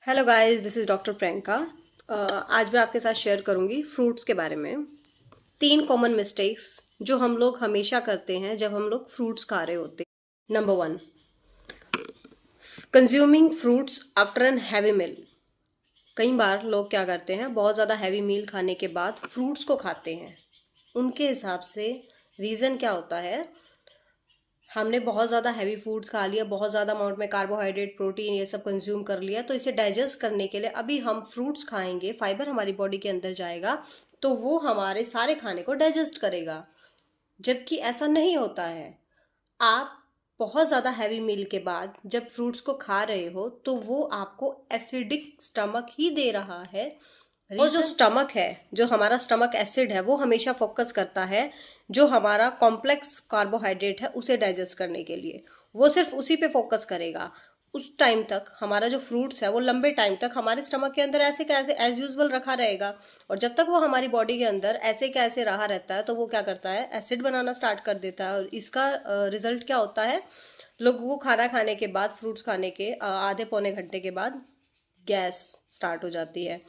Hello guys, this is doctor Priyanka. आज मैं आपके साथ शेयर करूंगी फ्रूट्स के बारे में। 3 कॉमन मिस्टेक्स जो हम लोग हमेशा करते हैं जब हम लोग फ्रूट्स खा रहे होते हैं। Number 1, consuming fruits after an heavy meal. कई बार लोग क्या करते हैं, बहुत ज़्यादा हैवी मील खाने के बाद फ्रूट्स को खाते हैं। उनके हिसाब से रीज़न क्या होता है, हमने बहुत ज़्यादा हैवी फूड्स खा लिया, बहुत ज़्यादा अमाउंट में कार्बोहाइड्रेट, प्रोटीन ये सब कंज्यूम कर लिया, तो इसे डाइजेस्ट करने के लिए अभी हम फ्रूट्स खाएंगे, फाइबर हमारी बॉडी के अंदर जाएगा, तो वो हमारे सारे खाने को डाइजेस्ट करेगा। जबकि ऐसा नहीं होता है। आप बहुत ज़्यादा हैवी मील के बाद जब फ्रूट्स को खा रहे हो तो वो आपको एसिडिक स्टमक ही दे रहा है। और जो स्टमक है, जो हमारा स्टमक एसिड है, वो हमेशा फोकस करता है जो हमारा कॉम्प्लेक्स कार्बोहाइड्रेट है उसे डाइजेस्ट करने के लिए। वो सिर्फ उसी पे फोकस करेगा। उस टाइम तक हमारा जो फ्रूट्स है वो लंबे टाइम तक हमारे स्टमक के अंदर ऐसे कैसे एज यूजुअल रखा रहेगा। और जब तक वो हमारी बॉडी के अंदर ऐसे कैसे रहा रहता है तो वो क्या करता है, एसिड बनाना स्टार्ट कर देता है। और इसका रिजल्ट क्या होता है, लोगों को खाना खाने के बाद, फ्रूट्स खाने के आधे पौने घंटे के बाद गैस स्टार्ट हो जाती है,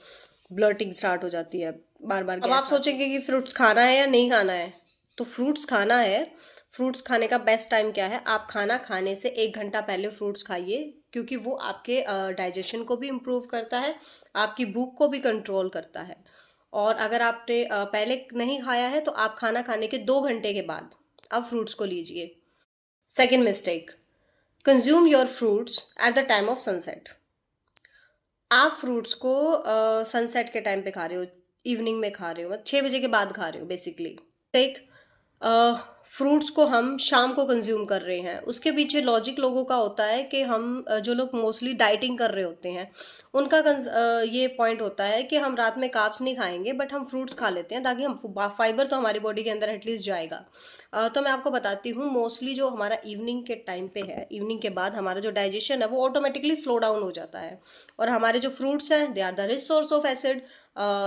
ब्लर्टिंग स्टार्ट हो जाती है, बार बार। अब आप सोचेंगे कि फ्रूट्स खाना है या नहीं खाना है, तो फ्रूट्स खाना है। फ्रूट्स खाने का बेस्ट टाइम क्या है, आप खाना खाने से 1 घंटा पहले फ्रूट्स खाइए, क्योंकि वो आपके डाइजेशन को भी इम्प्रूव करता है, आपकी भूख को भी कंट्रोल करता है। और अगर आपने पहले नहीं खाया है तो आप खाना खाने के 2 घंटे के बाद आप फ्रूट्स को लीजिए। Second mistake, consume your fruits at the time of sunset. आप फ्रूट्स को सनसेट के टाइम पे खा रहे हो, इवनिंग में खा रहे हो, 6 बजे के बाद खा रहे हो बेसिकली। एक फ्रूट्स को हम शाम को कंज्यूम कर रहे हैं, उसके पीछे लॉजिक लोगों का होता है कि हम जो लोग मोस्टली डाइटिंग कर रहे होते हैं उनका ये पॉइंट होता है कि हम रात में कार्ब्स नहीं खाएंगे बट हम फ्रूट्स खा लेते हैं ताकि हम फाइबर तो हमारी बॉडी के अंदर एटलीस्ट जाएगा। तो मैं आपको बताती हूँ, मोस्टली जो हमारा इवनिंग के टाइम पे है, इवनिंग के बाद हमारा जो डाइजेशन है वो ऑटोमेटिकली स्लो डाउन हो जाता है। और हमारे जो फ्रूट्स हैं they are the rich source of acid,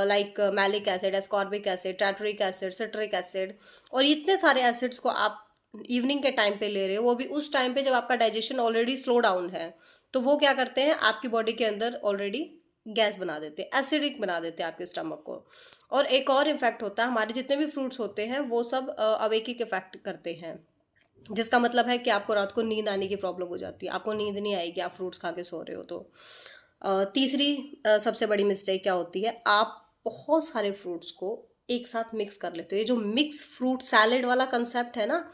like malic acid, ascorbic acid, tartaric acid, citric acid. और इतने सारे एसिड्स को आप इवनिंग के टाइम पे ले रहे हो, वो भी उस टाइम पे जब आपका डाइजेशन ऑलरेडी स्लो डाउन है। तो वो क्या करते हैं, आपकी बॉडी के अंदर ऑलरेडी गैस बना देते हैं, एसिडिक बना देते हैं आपके स्टमक को। और एक और इफेक्ट होता है, हमारे जितने भी फ्रूट्स होते हैं वो सब अवेकिक इफेक्ट करते हैं, जिसका मतलब है कि आपको रात को नींद आने की प्रॉब्लम हो जाती है, आपको नींद नहीं आएगी आप फ्रूट्स खा के सो रहे हो तो। तीसरी सबसे बड़ी मिस्टेक क्या होती है, आप बहुत सारे फ्रूट्स को एक साथ मिक्स कर लेते हो। ये जो मिक्स फ्रूट सैलेड वाला कंसेप्ट है ना,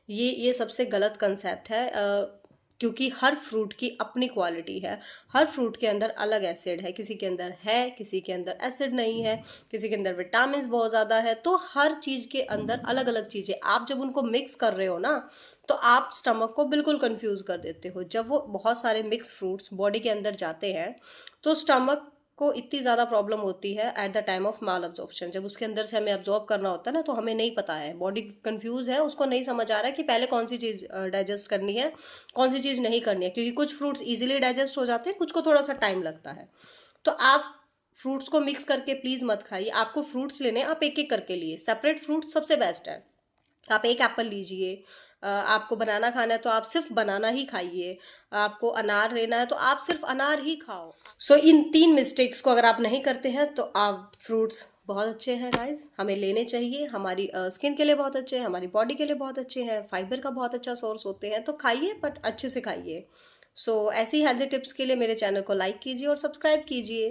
ये सबसे गलत कंसेप्ट है। क्योंकि हर फ्रूट की अपनी क्वालिटी है, हर फ्रूट के अंदर अलग एसिड है, किसी के अंदर है, किसी के अंदर एसिड नहीं है, किसी के अंदर विटामिन बहुत ज़्यादा है। तो हर चीज़ के अंदर अलग अलग चीज़ें, आप जब उनको मिक्स कर रहे हो ना तो आप स्टमक को बिल्कुल कंफ्यूज कर देते हो। जब वो बहुत सारे मिक्स फ्रूट्स बॉडी के अंदर जाते हैं तो स्टमक को इतनी ज़्यादा प्रॉब्लम होती है at the time of mall absorption. जब उसके अंदर से हमें अब्जॉर्ब करना होता है ना, तो हमें नहीं पता है, बॉडी कंफ्यूज है, उसको नहीं समझ आ रहा है कि पहले कौन सी चीज़ डाइजेस्ट करनी है, कौन सी चीज़ नहीं करनी है। क्योंकि कुछ फ्रूट्स इजीली डाइजेस्ट हो जाते हैं, कुछ को थोड़ा सा टाइम लगता है। तो आप फ्रूट्स को मिक्स करके प्लीज़ मत खाइए। आपको फ्रूट्स लेने, आप एक एक करके लिए, सेपरेट फ्रूट्स सबसे बेस्ट है। आप एक एप्पल लीजिए, आपको बनाना खाना है तो आप सिर्फ बनाना ही खाइए, आपको अनार लेना है तो आप सिर्फ अनार ही खाओ। इन 3 मिस्टेक्स को अगर आप नहीं करते हैं तो आप फ्रूट्स बहुत अच्छे हैं गाइस, हमें लेने चाहिए, हमारी स्किन के लिए बहुत अच्छे हैं, हमारी बॉडी के लिए बहुत अच्छे हैं, फाइबर का बहुत अच्छा सोर्स होते हैं, तो खाइए बट अच्छे से खाइए। ऐसी हेल्दी टिप्स के लिए मेरे चैनल को लाइक कीजिए और सब्सक्राइब कीजिए।